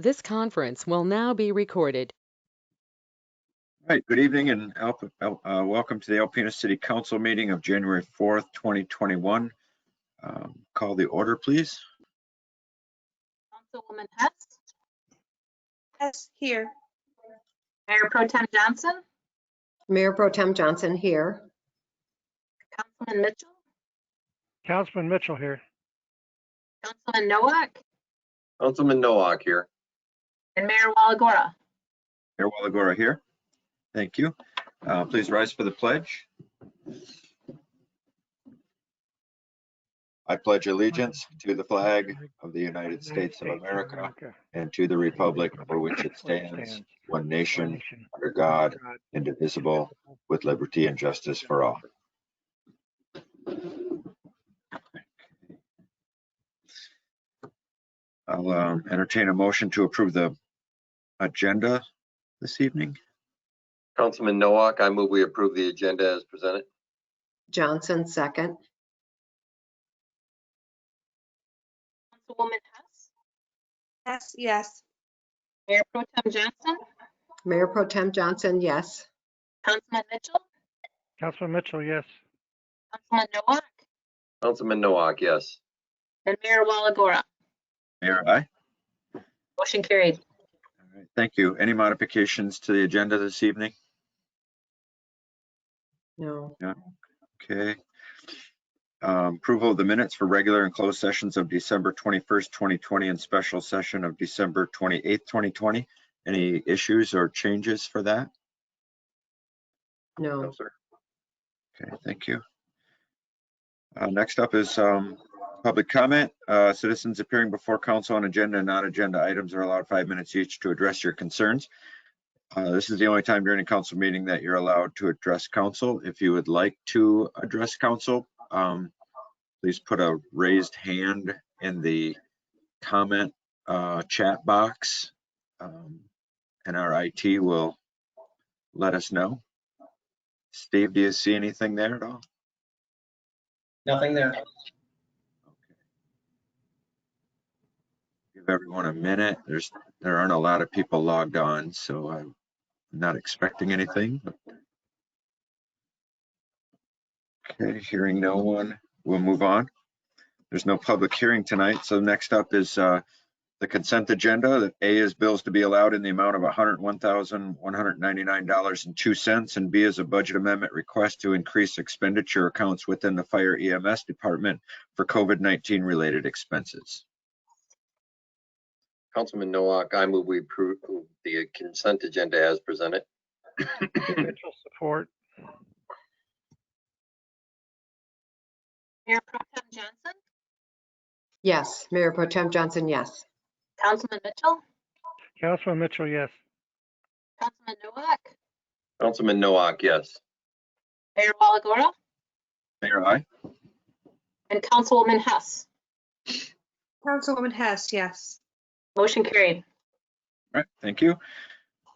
This conference will now be recorded. All right, good evening and welcome to the Alpena City Council meeting of January 4th, 2021. Call the order, please. Councilwoman Hess? Hess here. Mayor Pro Tem Johnson? Mayor Pro Tem Johnson here. Councilman Mitchell? Councilman Mitchell here. Councilman Nowak? Councilman Nowak here. And Mayor Walagora? Mayor Walagora here. Thank you. Please rise for the pledge. I pledge allegiance to the flag of the United States of America and to the republic for which it stands, one nation, under God, indivisible, with liberty and justice for all. I'll entertain a motion to approve the agenda this evening. Councilman Nowak, I move we approve the agenda as presented. Johnson, second. Councilwoman Hess? Hess, yes. Mayor Pro Tem Johnson? Mayor Pro Tem Johnson, yes. Councilman Mitchell? Councilman Mitchell, yes. Councilman Nowak? Councilman Nowak, yes. And Mayor Walagora? Mayor, aye. Motion carried. All right, thank you. Any modifications to the agenda this evening? No. Okay. Approval of the minutes for regular and closed sessions of December 21st, 2020 and special session of December 28th, 2020. Any issues or changes for that? No. No, sir. Okay, thank you. Next up is public comment. Citizens appearing before council on agenda and non-agenda items are allowed 5 minutes each to address your concerns. This is the only time during a council meeting that you're allowed to address council. If you would like to address council, please put a raised hand in the comment chat box, and our IT will let us know. Steve, do you see anything there at all? Nothing there. Okay. Give everyone a minute. There aren't a lot of people logged on, so I'm not expecting anything. Okay, hearing no one, we'll move on. There's no public hearing tonight, so next up is the consent agenda. That A is bills to be allowed in the amount of $101,199.02, and B is a budget amendment request to increase expenditure accounts within the fire EMS department for COVID-19 related expenses. Councilman Nowak, I move we approve the consent agenda as presented. Mitchell, support. Mayor Pro Tem Johnson? Yes. Mayor Pro Tem Johnson, yes. Councilman Mitchell? Councilman Mitchell, yes. Councilman Nowak? Councilman Nowak, yes. Mayor Walagora? Mayor, aye. And Councilwoman Hess? Councilwoman Hess, yes. Motion carried. All right, thank you.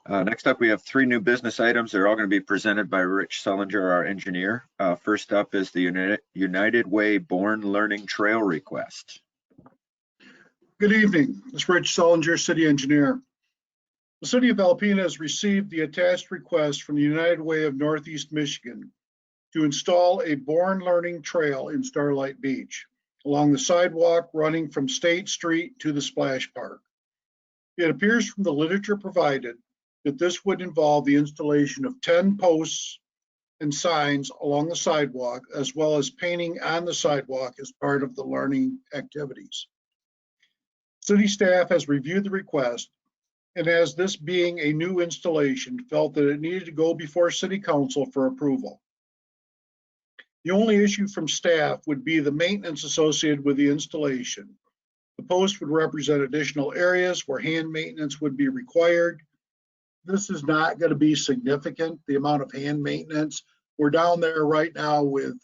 Next up, we have 3 new business items. They're all going to be presented by Rich Sullenger, our engineer. First up is the United Way Born Learning Trail request. Good evening. It's Rich Sullenger, city engineer. The city of Alpena has received the attached request from the United Way of Northeast Michigan to install a Born Learning Trail in Starlight Beach along the sidewalk running from State Street to the Splash Park. It appears from the literature provided that this would involve the installation of 10 posts and signs along the sidewalk, as well as painting on the sidewalk as part of the learning activities. City staff has reviewed the request, and as this being a new installation, felt that it needed to go before City Council for approval. The only issue from staff would be the maintenance associated with the installation. The post would represent additional areas where hand maintenance would be required. This is not going to be significant, the amount of hand maintenance. We're down there right now with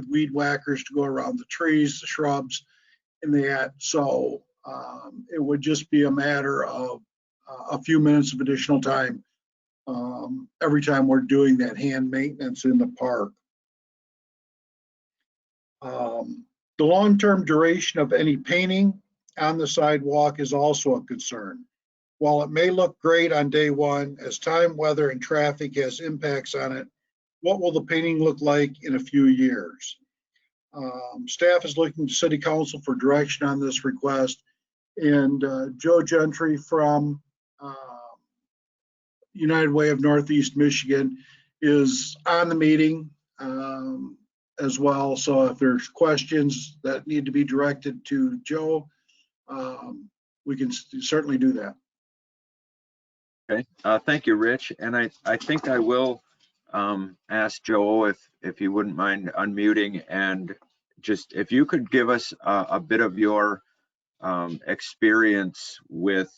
weed whackers to go around the trees, the shrubs, and that. So it would just be a matter of a few minutes of additional time every time we're doing that hand maintenance in the park. The long-term duration of any painting on the sidewalk is also a concern. While it may look great on day one, as time, weather, and traffic has impacts on it, what will the painting look like in a few years? Staff is looking to City Council for direction on this request. And Joe Gentry from United Way of Northeast Michigan is on the meeting as well. So if there's questions that need to be directed to Joe, we can certainly do that. Okay, thank you, Rich. And I think I will ask Joe if you wouldn't mind unmuting, and just if you could give us a bit of your experience with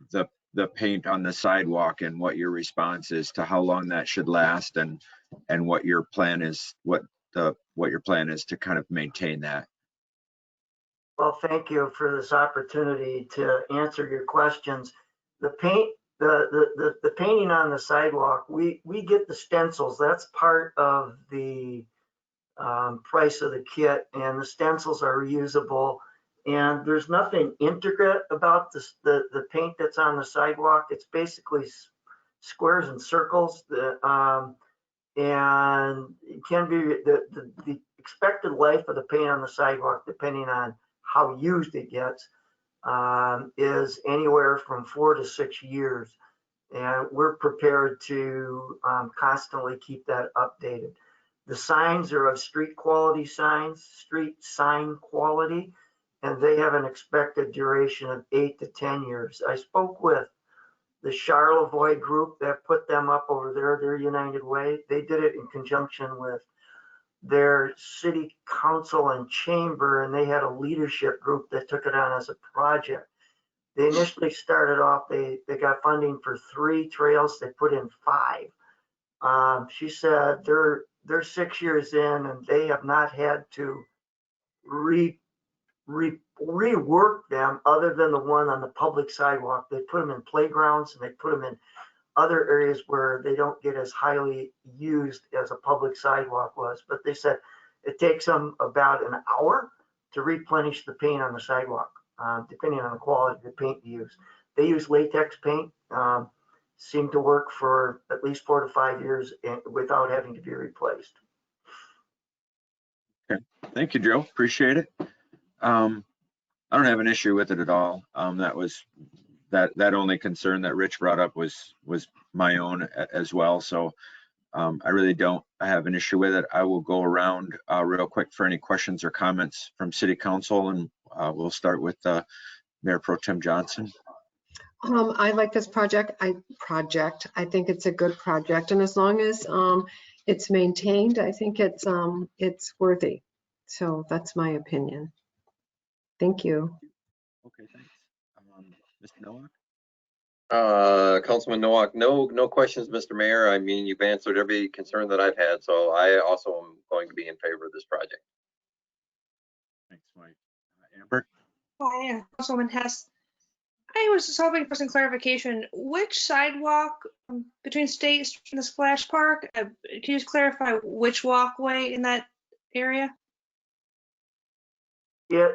the paint on the sidewalk and what your response is to how long that should last, and what your plan is, what your plan is to kind of maintain that. Well, thank you for this opportunity to answer your questions. The paint, the painting on the sidewalk, we get the stencils. That's part of the price of the kit, and the stencils are reusable. And there's nothing intricate about this, the paint that's on the sidewalk. It's basically squares and circles. And it can be the expected life of the paint on the sidewalk, depending on how used it gets, is anywhere from 4 to 6 years. And we're prepared to constantly keep that updated. The signs are of street quality signs, street sign quality, and they have an expected duration of 8 to 10 years. I spoke with the Charlevoix group that put them up over there, their United Way. They did it in conjunction with their city council and chamber, and they had a leadership group that took it on as a project. They initially started off, they got funding for 3 trails, they put in 5. She said they're 6 years in and they have not had to rework them other than the one on the public sidewalk. They put them in playgrounds and they put them in other areas where they don't get as highly used as a public sidewalk was. But they said it takes them about an hour to replenish the paint on the sidewalk, depending on the quality of the paint you use. They use latex paint, seem to work for at least 4 to 5 years without having to be replaced. Okay, thank you, Joe. Appreciate it. I don't have an issue with it at all. That only concern that Rich brought up was my own as well. So I really don't have an issue with it. I will go around real quick for any questions or comments from City Council, and we'll start with Mayor Pro Tem Johnson. I like this project. I think it's a good project, and as long as it's maintained, I think it's worthy. So that's my opinion. Thank you. Okay, thanks. Mr. Nowak? Councilman Nowak, no questions, Mr. Mayor. I mean, you've answered every concern that I've had, so I also am going to be in favor of this project. Thanks, Mike. Amber? Hi, Councilwoman Hess. I was just hoping for some clarification. Which sidewalk between State Street and the Splash Park? Can you just clarify which walkway in that area? Yeah,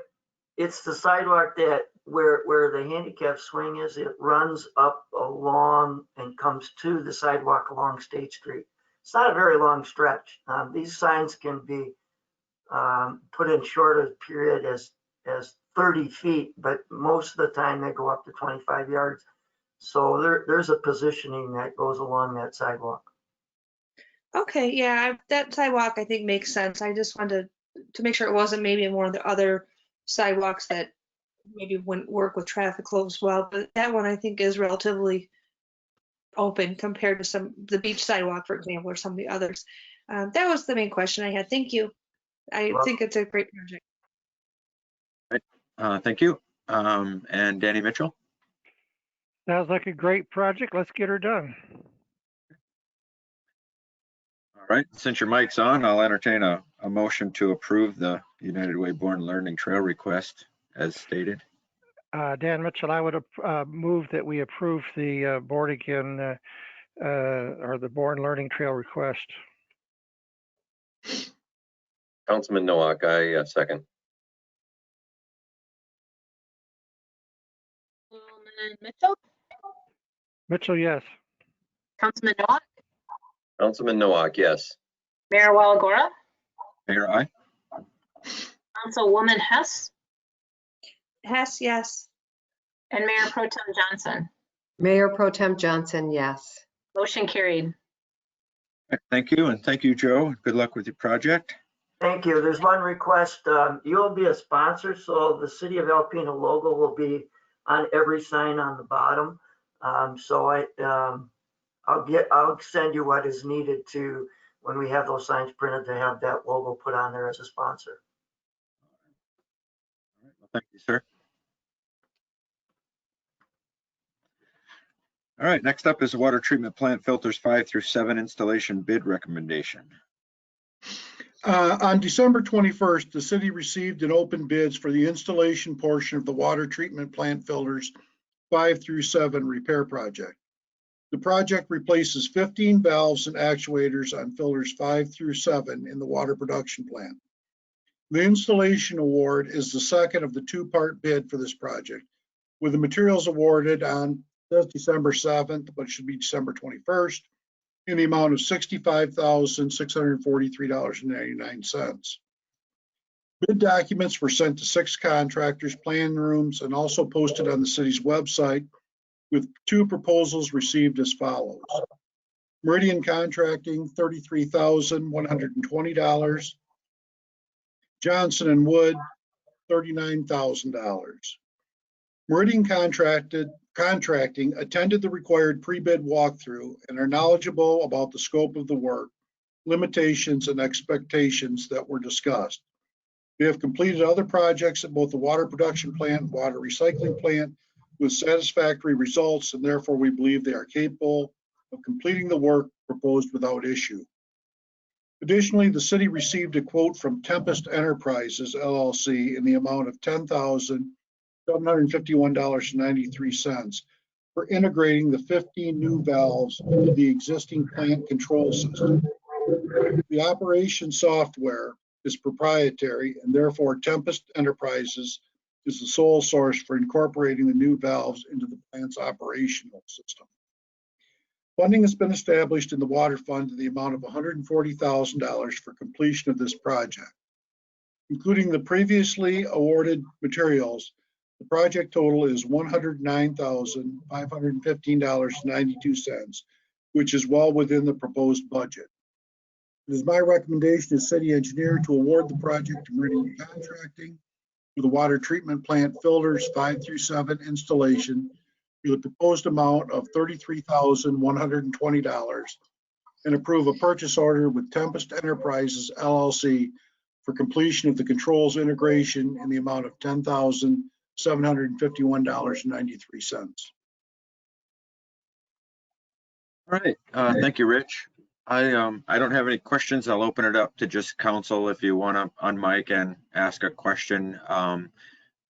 it's the sidewalk that where the handicap swing is. It runs up along and comes to the sidewalk along State Street. It's not a very long stretch. These signs can be put in shorter period as 30 feet, but most of the time they go up to 25 yards. So there's a positioning that goes along that sidewalk. Okay, yeah, that sidewalk I think makes sense. I just wanted to make sure it wasn't maybe one of the other sidewalks that maybe wouldn't work with traffic flow as well. But that one I think is relatively open compared to the beach sidewalk, for example, or some of the others. That was the main question I had. Thank you. I think it's a great project. Thank you. And Danny Mitchell? Sounds like a great project. Let's get her done. All right, since your mic's on, I'll entertain a motion to approve the United Way Born Learning Trail request as stated. Dan Mitchell, I would move that we approve the Board Again or the Born Learning Trail request. Councilman Nowak, I second. Councilwoman Mitchell, Mitchell, yes. Councilman Nowak, Councilman Nowak, yes. Mayor Walagora, Mayor, aye. Councilwoman Hess, Hess, yes. and Mayor Pro Tem Johnson. Mayor Pro Tem Johnson, yes. Motion carried. Thank you, and thank you, Joe. Good luck with your project. Thank you. There's one request. You'll be a sponsor, so the City of Alpena logo will be on every sign on the bottom. I'll send you what is needed to, when we have those signs printed, to have that logo put on there as a sponsor. Well, thank you, sir. All right, next up is the water treatment plant filters 5 through 7 installation bid recommendation. On December 21st, the city received and opened bids for the installation portion of the water treatment plant filters 5 through 7 repair project. The project replaces 15 valves and actuators on filters 5 through 7 in the water production plant. The installation award is the second of the two-part bid for this project, with the materials awarded on December 7th, but it should be December 21st, in the amount of $65,643.99. Bid documents were sent to 6 contractors, plan rooms, and also posted on the city's website, with 2 proposals received as follows. Meridian Contracting, $33,120. Johnson & Wood, $39,000. Meridian Contracting attended the required pre-bid walkthrough and are knowledgeable about the scope of the work, limitations, and expectations that were discussed. They have completed other projects at both the water production plant and water recycling plant with satisfactory results, and therefore we believe they are capable of completing the work proposed without issue. Additionally, the city received a quote from Tempest Enterprises, LLC, in the amount of $10,751.93 for integrating the 15 new valves into the existing plant control system. The operation software is proprietary, and therefore Tempest Enterprises is the sole source for incorporating the new valves into the plant's operational system. Funding has been established in the water fund in the amount of $140,000 for completion of this project. Including the previously awarded materials, the project total is $109,515.92, which is well within the proposed budget. It is my recommendation as city engineer to award the project to Meridian Contracting for the water treatment plant filters 5 through 7 installation for the proposed amount of $33,120 and approve a purchase order with Tempest Enterprises, LLC for completion of the controls integration in the amount of $10,751.93. All right, thank you, Rich. I don't have any questions. I'll open it up to just council if you want to unmic and ask a question.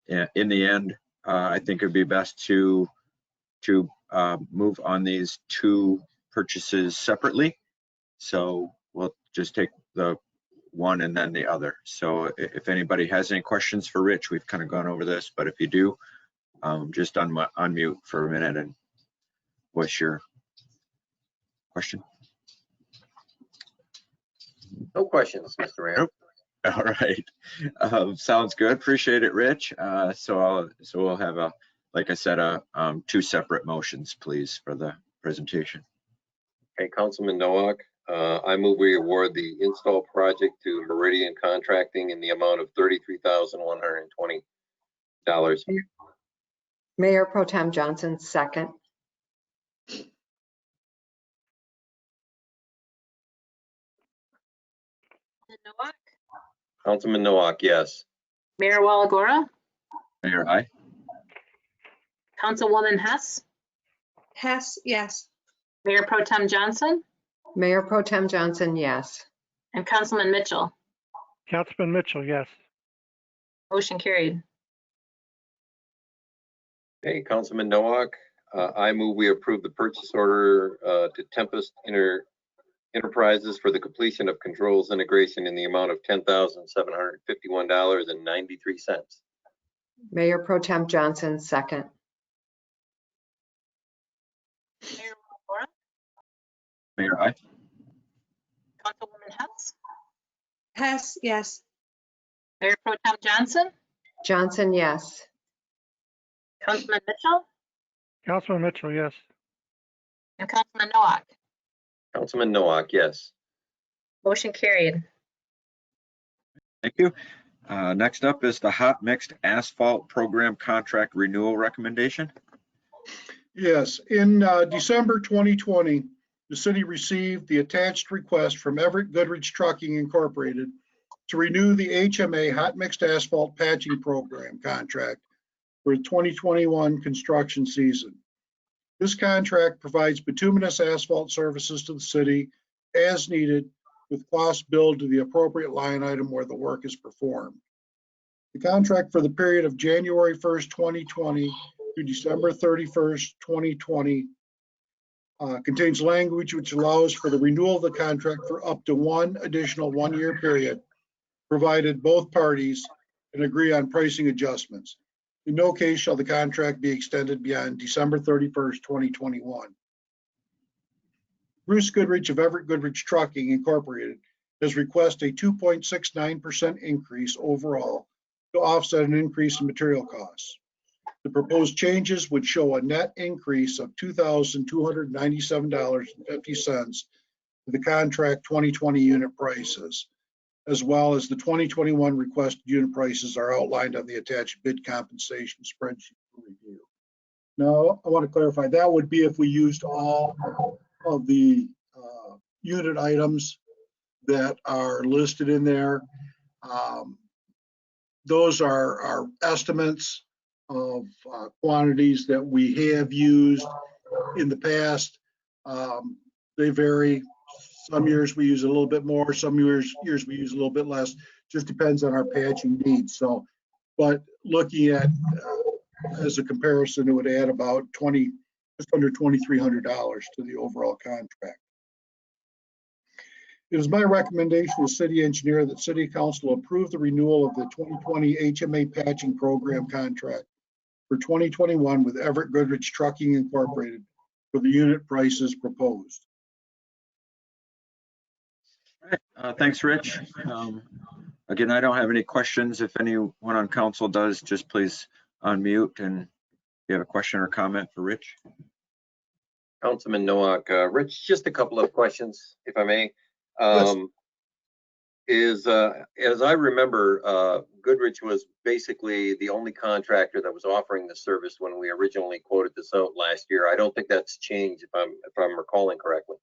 In the end, I think it'd be best to move on these 2 purchases separately. So we'll just take the one and then the other. So if anybody has any questions for Rich, we've kind of gone over this, but if you do, just unmute for a minute and voice your question. No questions, Mr. Mayor. Nope. All right. Sounds good. Appreciate it, Rich. So we'll have like I said, 2 separate motions, please, for the presentation. Okay, Councilman Nowak, I move we award the install project to Meridian Contracting in the amount of $33,120. Mayor Pro Tem Johnson, second. Nowak, Councilman Nowak, yes. Mayor Walagora, Mayor, aye. Councilwoman Hess, Hess, yes. Mayor Pro Tem Johnson, Mayor Pro Tem Johnson, yes. and Councilman Mitchell. Councilman Mitchell, yes. Motion carried. Okay, Councilman Nowak, I move we approve the purchase order to Tempest Enterprises for the completion of controls integration in the amount of $10,751.93. Mayor Pro Tem Johnson, second. Mayor Walagora, Mayor, aye. Councilwoman Hess, Hess, yes. Mayor Pro Tem Johnson, Johnson, yes. Councilman Mitchell, Councilman Mitchell, yes. and Councilman Nowak. Councilman Nowak, yes. Motion carried. Thank you. Next up is the hot mixed asphalt program contract renewal recommendation. Yes, in December 2020, the city received the attached request from Everett Goodrich Trucking Incorporated to renew the HMA hot mixed asphalt patching program contract for the 2021 construction season. This contract provides bituminous asphalt services to the city as needed, with costs billed to the appropriate line item where the work is performed. The contract for the period of January 1st, 2020 through December 31st, 2020 contains language which allows for the renewal of the contract for up to one additional one-year period, provided both parties can agree on pricing adjustments. In no case shall the contract be extended beyond December 31st, 2021. Bruce Goodrich of Everett Goodrich Trucking Incorporated has requested a 2.69% increase overall to offset an increase in material costs. The proposed changes would show a net increase of $2,297.50 to the contract 2020 unit prices, as well as the 2021 requested unit prices are outlined on the attached bid compensation spreadsheet for review. Now, I want to clarify, that would be if we used all of the unit items that are listed in there. Those are estimates of quantities that we have used in the past. They vary. Some years we use a little bit more, some years we use a little bit less. Just depends on our patching needs. So, but looking at as a comparison, it would add about just under $2,300 to the overall contract. It is my recommendation as city engineer that city council approve the renewal of the 2020 HMA patching program contract for 2021 with Everett Goodrich Trucking Incorporated for the unit prices proposed. Thanks, Rich. Again, I don't have any questions. If anyone on council does, just please unmute and if you have a question or comment for Rich. Councilman Nowak, Rich, just a couple of questions, if I may. Yes. As I remember, Goodrich was basically the only contractor that was offering the service when we originally quoted this out last year. I don't think that's changed, if I'm recalling correctly.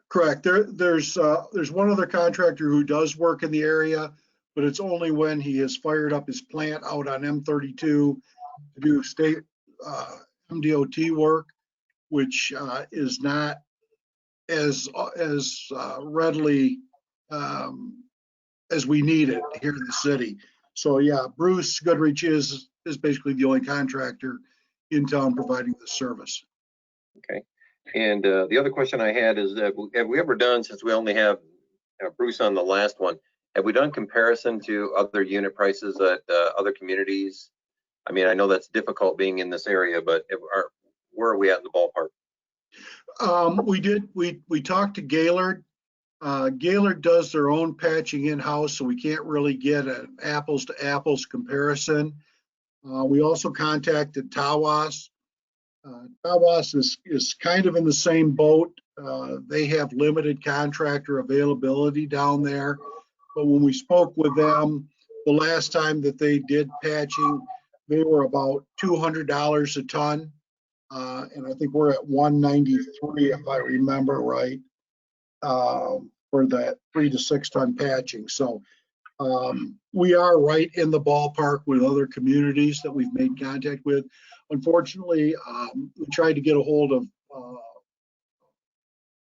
Correct. There's one other contractor who does work in the area, but it's only when he has fired up his plant out on M32 to do state MDOT work, which is not as readily as we need it here in the city. So yeah, Bruce Goodrich is basically the only contractor in town providing the service. Okay. And the other question I had is, have we ever done, since we only have Bruce on the last one, have we done comparison to other unit prices at other communities? I mean, I know that's difficult being in this area, but where are we at in the ballpark? We talked to Gaylord. Gaylord does their own patching in-house, so we can't really get an apples to apples comparison. We also contacted Tawas. Tawas is kind of in the same boat. They have limited contractor availability down there. But when we spoke with them, the last time that they did patching, they were about $200 a ton. And I think we're at 193, if I remember right, for that 3 to 6 ton patching. So we are right in the ballpark with other communities that we've made contact with. Unfortunately, we tried to get a hold of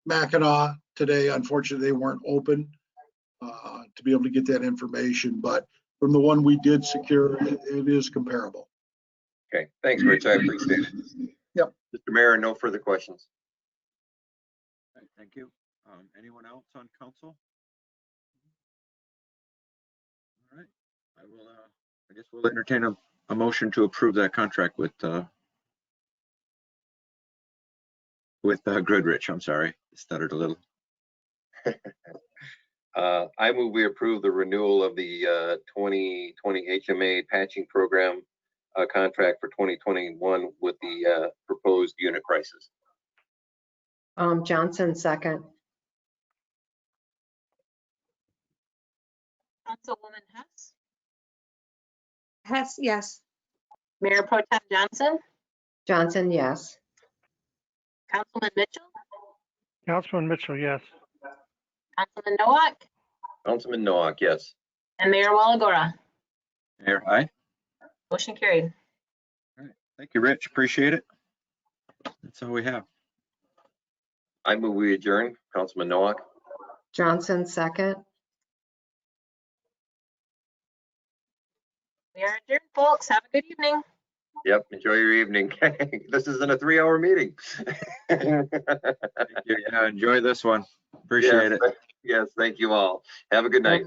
Mackinac today. Unfortunately, they weren't open to be able to get that information. But from the one we did secure, it is comparable. Okay, thanks, Rich. I appreciate it. Yep. Mr. Mayor, no further questions. All right, thank you. Anyone else on council? All right, I guess we'll entertain a motion to approve that contract with with Goodrich, I'm sorry, stuttered a little. I move we approve the renewal of the 2020 HMA patching program contract for 2021 with the proposed unit prices. Johnson, second. Councilwoman Hess, Hess, yes. Mayor Pro Tem Johnson, Johnson, yes. Councilman Mitchell, Councilman Mitchell, yes. Councilman Nowak, Councilman Nowak, yes. and Mayor Walagora. Mayor, aye. Motion carried. Thank you, Rich. Appreciate it. That's all we have. I move we adjourn. Councilman Nowak. Johnson, second. We are adjourned, folks. Have a good evening. Yep, enjoy your evening. This isn't a 3-hour meeting. Thank you. Yeah, enjoy this one. Appreciate it. Yes, thank you all. Have a good night.